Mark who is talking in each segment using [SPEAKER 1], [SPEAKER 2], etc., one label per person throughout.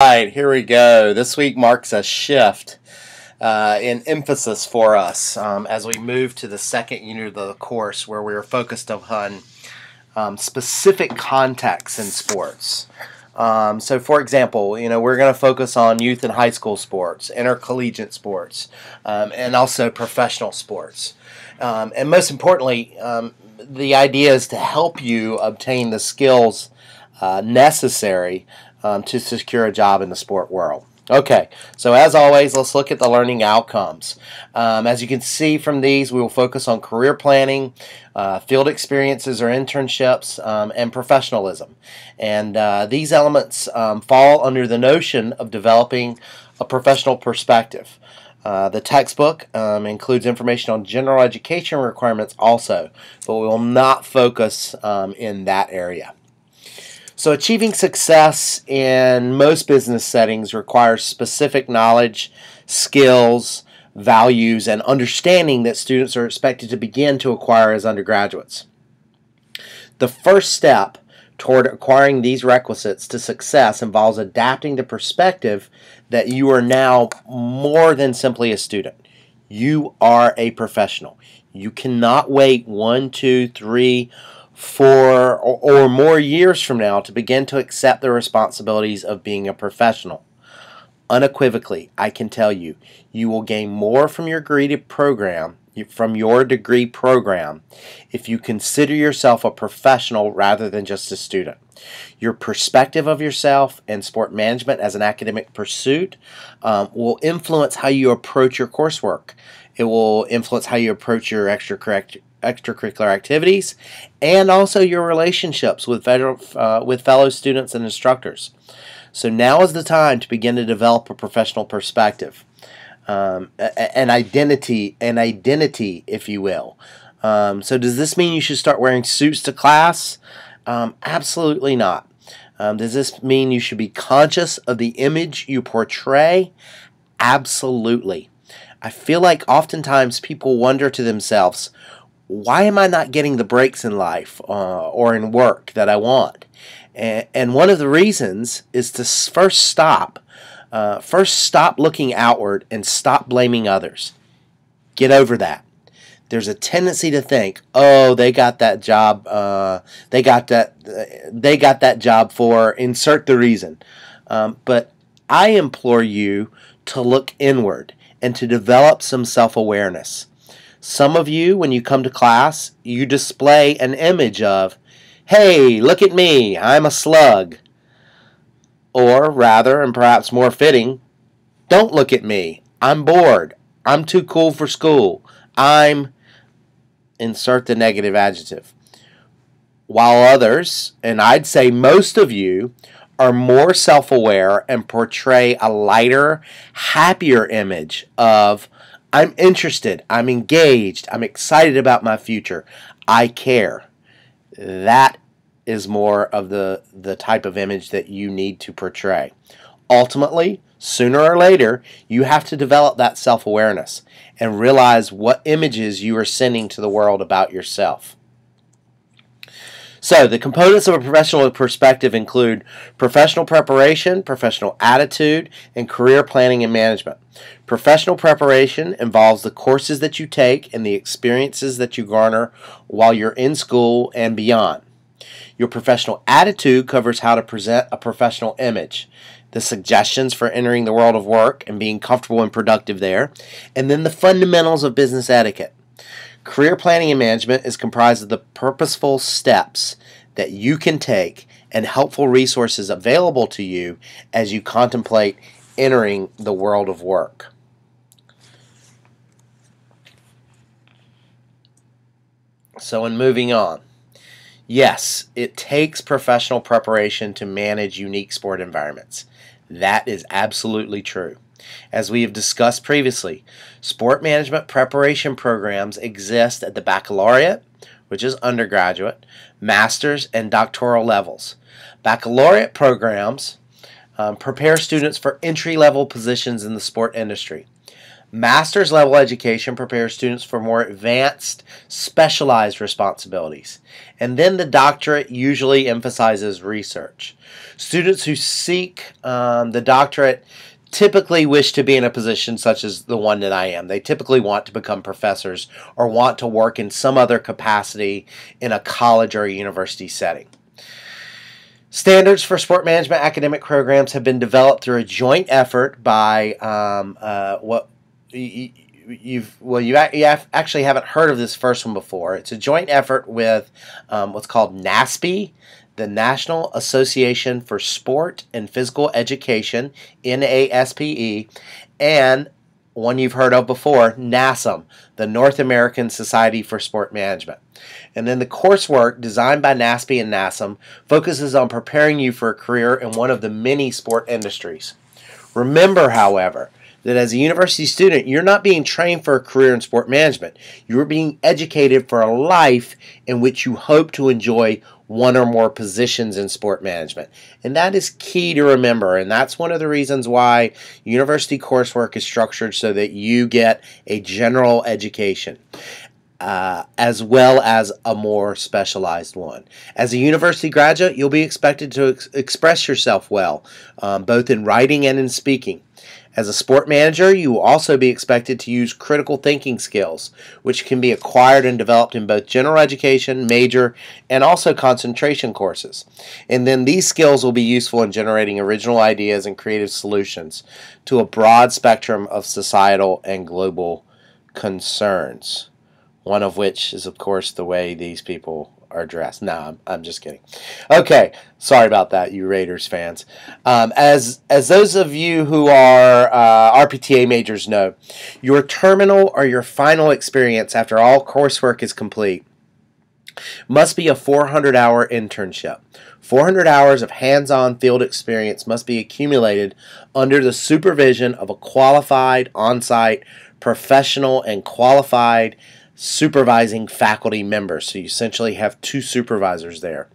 [SPEAKER 1] Right, here we go. This week marks a shift in emphasis for us as we move to the second unit of the course where we are focused on specific contexts in sports. So, for example, we're going to focus on youth and high school sports, intercollegiate sports, and also professional sports. And most importantly, the idea is to help you obtain the skills necessary to secure a job in the sport world. Okay, so as always, let's look at the learning outcomes. As you can see from these, we will focus on career planning, field experiences or internships, and professionalism. And these elements fall under the notion of developing a professional perspective. The textbook includes information on general education requirements also, but we will not focus in that area. So achieving success in most business settings requires specific knowledge, skills, values, and understanding that students are expected to begin to acquire as undergraduates. The first step toward acquiring these requisites to success involves adapting the perspective that you are now more than simply a student. You are a professional. You cannot wait 1, 2, 3, 4 or more years from now to begin to accept the responsibilities of being a professional. Unequivocally, I can tell you, you will gain more from your degree program if you consider yourself a professional rather than just a student. Your perspective of yourself and sport management as an academic pursuit will influence how you approach your coursework. It will influence how you approach your extracurricular activities and also your relationships with fellow students and instructors. So now is the time to begin to develop a professional perspective, an identity, if you will. So does this mean you should start wearing suits to class? Absolutely not. Does this mean you should be conscious of the image you portray? Absolutely. I feel like oftentimes people wonder to themselves, why am I not getting the breaks in life or in work that I want? And one of the reasons is to first stop looking outward and stop blaming others. Get over that. There's a tendency to think, oh, they got that job. They got that job for insert the reason. But I implore you to look inward and to develop some self-awareness. Some of you, when you come to class, you display an image of, hey, look at me, I'm a slug. Or rather, and perhaps more fitting, don't look at me, I'm bored, I'm too cool for school, I'm, insert the negative adjective. While others, and I'd say most of you, are more self-aware and portray a lighter, happier image of, I'm interested, I'm engaged, I'm excited about my future, I care. That is more of the type of image that you need to portray. Ultimately, sooner or later, you have to develop that self-awareness and realize what images you are sending to the world about yourself. So, the components of a professional perspective include professional preparation, professional attitude, and career planning and management. Professional preparation involves the courses that you take and the experiences that you garner while you're in school and beyond. Your professional attitude covers how to present a professional image, the suggestions for entering the world of work and being comfortable and productive there, and then the fundamentals of business etiquette. Career planning and management is comprised of the purposeful steps that you can take and helpful resources available to you as you contemplate entering the world of work. So in moving on, yes, it takes professional preparation to manage unique sport environments. That is absolutely true. As we have discussed previously, sport management preparation programs exist at the baccalaureate, which is undergraduate, master's, and doctoral levels. Baccalaureate programs prepare students for entry-level positions in the sport industry. Master's level education prepares students for more advanced, specialized responsibilities. And then the doctorate usually emphasizes research. Students who seek the doctorate typically wish to be in a position such as the one that I am. They typically want to become professors or want to work in some other capacity in a college or a university setting. Standards for sport management academic programs have been developed through a joint effort by you actually haven't heard of this first one before. It's a joint effort with what's called NASPE, the National Association for Sport and Physical Education, NASPE, and one you've heard of before, NASM, the North American Society for Sport Management. And then the coursework designed by NASPE and NASM focuses on preparing you for a career in one of the many sport industries. Remember, however, that as a university student, you're not being trained for a career in sport management. You're being educated for a life in which you hope to enjoy one or more positions in sport management. And that is key to remember, and that's one of the reasons why university coursework is structured so that you get a general education. As well as a more specialized one. As a university graduate, you'll be expected to express yourself well, both in writing and in speaking. As a sport manager, you will also be expected to use critical thinking skills, which can be acquired and developed in both general education, major, and also concentration courses. And then these skills will be useful in generating original ideas and creative solutions to a broad spectrum of societal and global concerns. One of which is, of course, the way these people are dressed. No, I'm just kidding. Okay, sorry about that, you Raiders fans. As those of you who are RPTA majors know, your terminal or your final experience after all coursework is complete must be a 400-hour internship. 400 hours of hands-on field experience must be accumulated under the supervision of a qualified, on-site, professional, and qualified supervising faculty members. So you essentially have two supervisors there.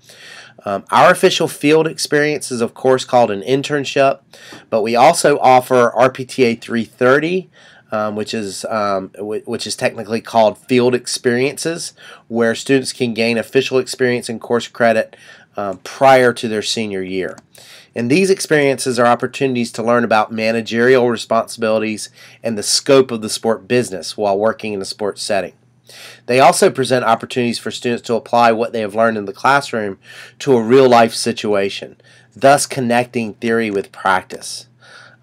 [SPEAKER 1] Our official field experience is, of course, called an internship, but we also offer RPTA 330, which is technically called field experiences, where students can gain official experience and course credit prior to their senior year. And these experiences are opportunities to learn about managerial responsibilities and the scope of the sport business while working in a sports setting. They also present opportunities for students to apply what they have learned in the classroom to a real-life situation, thus connecting theory with practice.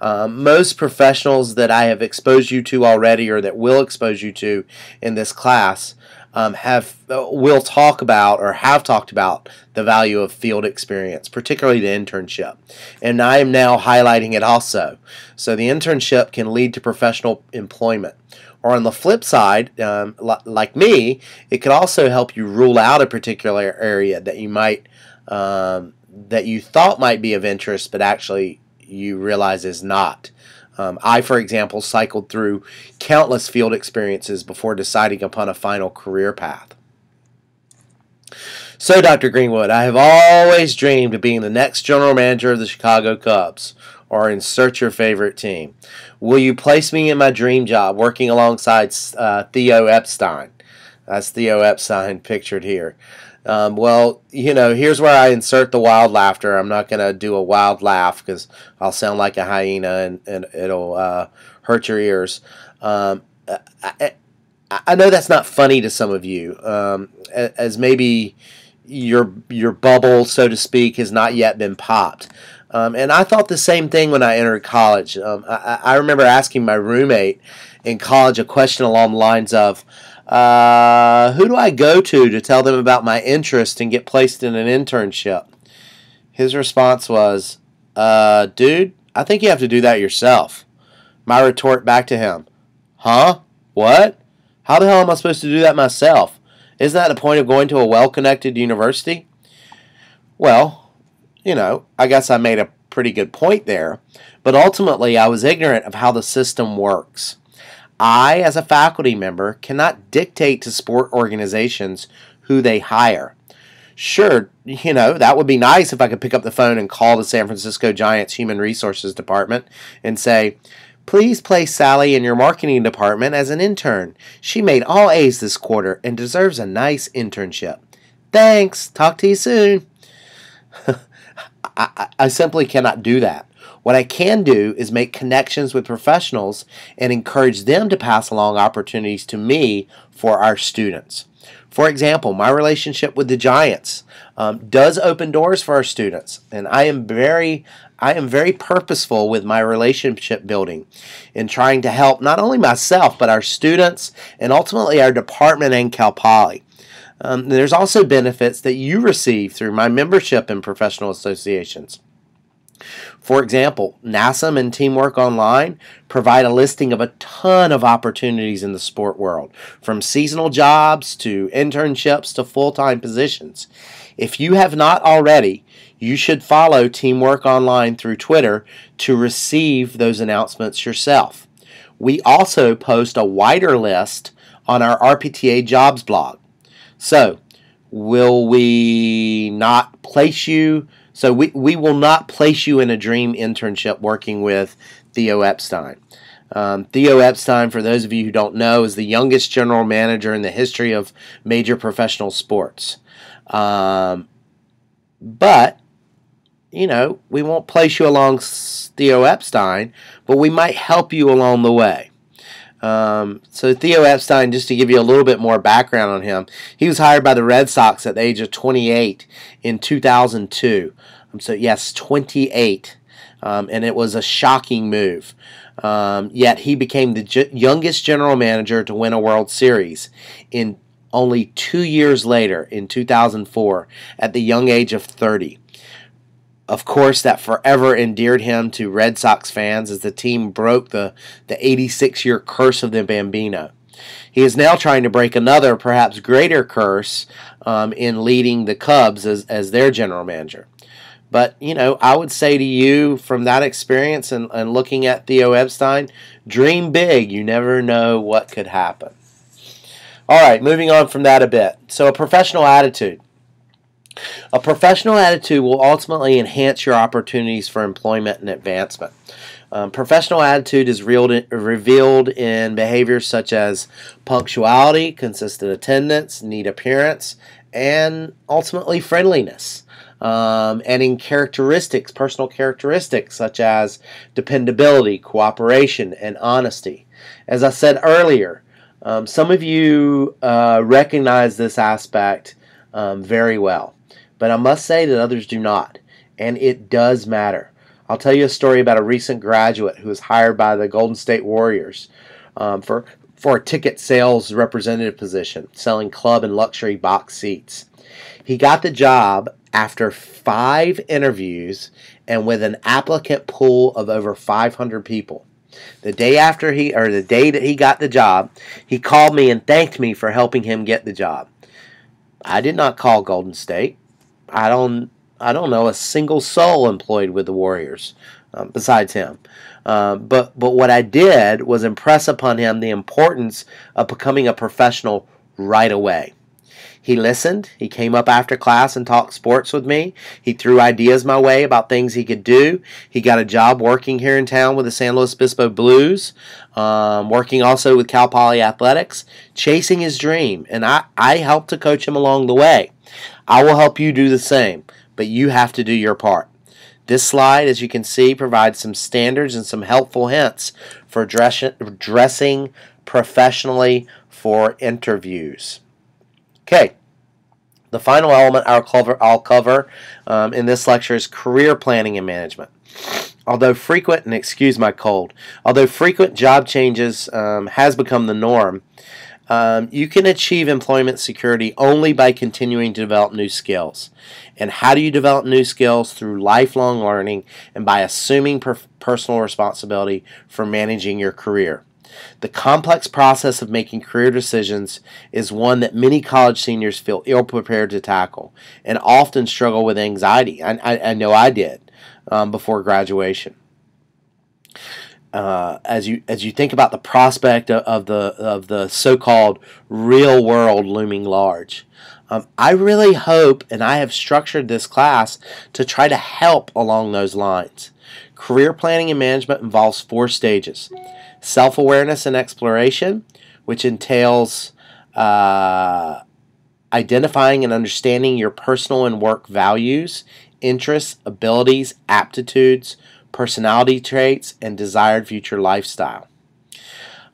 [SPEAKER 1] Most professionals that I have exposed you to already or that will expose you to in this class will talk about or have talked about the value of field experience, particularly the internship. And I am now highlighting it also. So the internship can lead to professional employment. Or on the flip side, like me, it could also help you rule out a particular area that you might that you thought might be of interest, but actually you realize is not. I, for example, cycled through countless field experiences before deciding upon a final career path. So, Dr. Greenwood, I have always dreamed of being the next general manager of the Chicago Cubs, or insert your favorite team. Will you place me in my dream job working alongside Theo Epstein? That's Theo Epstein pictured here. Well, you know, here's where I insert the wild laughter. I'm not going to do a wild laugh because I'll sound like a hyena and it'll hurt your ears. I know that's not funny to some of you, as maybe your bubble, so to speak, has not yet been popped. And I thought the same thing when I entered college. I remember asking my roommate in college a question along the lines of, who do I go to tell them about my interest and get placed in an internship? His response was, dude, I think you have to do that yourself. My retort back to him, huh? What? How the hell am I supposed to do that myself? Isn't that the point of going to a well-connected university? Well, you know, I guess I made a pretty good point there, but ultimately I was ignorant of how the system works. I, as a faculty member, cannot dictate to sport organizations who they hire. Sure, you know, that would be nice if I could pick up the phone and call the San Francisco Giants Human Resources Department and say, Please place Sally in your marketing department as an intern. She made all A's this quarter and deserves a nice internship. Thanks. Talk to you soon. I simply cannot do that. What I can do is make connections with professionals and encourage them to pass along opportunities to me for our students. For example, my relationship with the Giants does open doors for our students, and I am very purposeful with my relationship building in trying to help not only myself but our students and ultimately our department and Cal Poly. There's also benefits that you receive through my membership in professional associations. For example, NASM and Teamwork Online provide a listing of a ton of opportunities in the sport world, from seasonal jobs to internships to full-time positions. If you have not already, you should follow Teamwork Online through Twitter to receive those announcements yourself. We also post a wider list on our RPTA jobs blog. So, will we not place you? So we will not place you in a dream internship working with Theo Epstein. Theo Epstein, for those of you who don't know, is the youngest general manager in the history of major professional sports. But, you know, we won't place you along Theo Epstein, but we might help you along the way. So Theo Epstein, just to give you a little bit more background on him, he was hired by the Red Sox at the age of 28 in 2002. So yes, 28, and it was a shocking move. Yet he became the youngest general manager to win a World Series in only 2 years later, in 2004, at the young age of 30. Of course, that forever endeared him to Red Sox fans as the team broke the 86-year curse of the Bambino. He is now trying to break another, perhaps greater curse in leading the Cubs as their general manager. But, you know, I would say to you from that experience and looking at Theo Epstein, dream big. You never know what could happen. All right, moving on from that a bit. So a professional attitude. A professional attitude will ultimately enhance your opportunities for employment and advancement. Professional attitude is revealed in behaviors such as punctuality, consistent attendance, neat appearance, and ultimately friendliness. And in characteristics, personal characteristics such as dependability, cooperation, and honesty. As I said earlier, some of you recognize this aspect very well. But I must say that others do not, and it does matter. I'll tell you a story about a recent graduate who was hired by the Golden State Warriors for a ticket sales representative position, selling club and luxury box seats. He got the job after 5 interviews and with an applicant pool of over 500 people. The day that he got the job, he called me and thanked me for helping him get the job. I did not call Golden State. I don't know a single soul employed with the Warriors besides him. But what I did was impress upon him the importance of becoming a professional right away. He listened. He came up after class and talked sports with me. He threw ideas my way about things he could do. He got a job working here in town with the San Luis Obispo Blues, working also with Cal Poly Athletics, chasing his dream. And I helped to coach him along the way. I will help you do the same, but you have to do your part. This slide, as you can see, provides some standards and some helpful hints for dressing professionally for interviews. Okay, the final element I'll cover in this lecture is career planning and management. Although frequent job changes has become the norm, you can achieve employment security only by continuing to develop new skills. And how do you develop new skills? Through lifelong learning and by assuming personal responsibility for managing your career. The complex process of making career decisions is one that many college seniors feel ill-prepared to tackle and often struggle with anxiety. I know I did before graduation. As you think about the prospect of the so-called real world looming large, I really hope, and I have structured this class to try to help along those lines. Career planning and management involves 4 stages. Self-awareness and exploration, which entails identifying and understanding your personal and work values, interests, abilities, aptitudes, personality traits, and desired future lifestyle.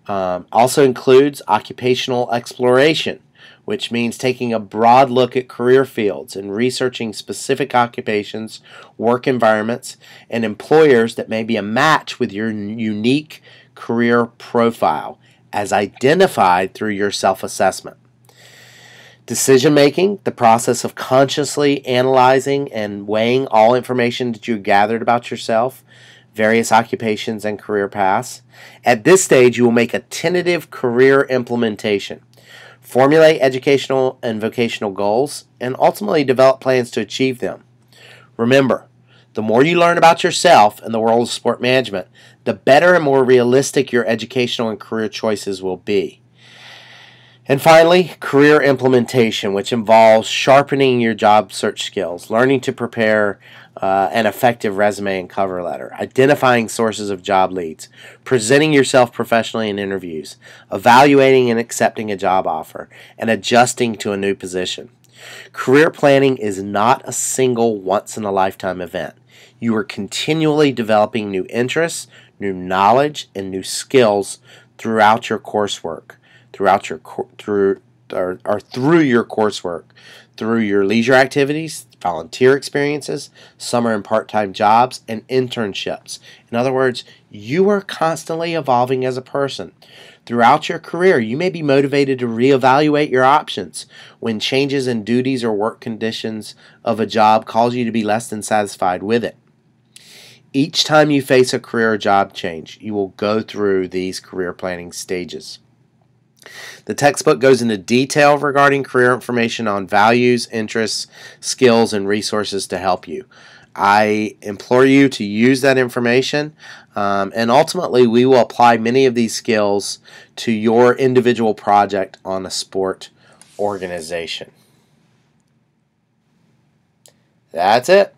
[SPEAKER 1] Also includes occupational exploration, which means taking a broad look at career fields and researching specific occupations, work environments, and employers that may be a match with your unique career profile as identified through your self-assessment. Decision making, the process of consciously analyzing and weighing all information that you gathered about yourself, various occupations, and career paths. At this stage, you will make a tentative career implementation, formulate educational and vocational goals, and ultimately develop plans to achieve them. Remember, the more you learn about yourself and the world of sport management, the better and more realistic your educational and career choices will be. And finally, career implementation, which involves sharpening your job search skills, learning to prepare an effective resume and cover letter, identifying sources of job leads, presenting yourself professionally in interviews, evaluating and accepting a job offer, and adjusting to a new position. Career planning is not a single once-in-a-lifetime event. You are continually developing new interests, new knowledge, and new skills throughout your coursework. Through your coursework, through your leisure activities, volunteer experiences, summer and part-time jobs, and internships. In other words, you are constantly evolving as a person. Throughout your career, you may be motivated to reevaluate your options when changes in duties or work conditions of a job cause you to be less than satisfied with it. Each time you face a career or job change, you will go through these career planning stages. The textbook goes into detail regarding career information on values, interests, skills, and resources to help you. I implore you to use that information, and ultimately we will apply many of these skills to your individual project on a sport organization. That's it.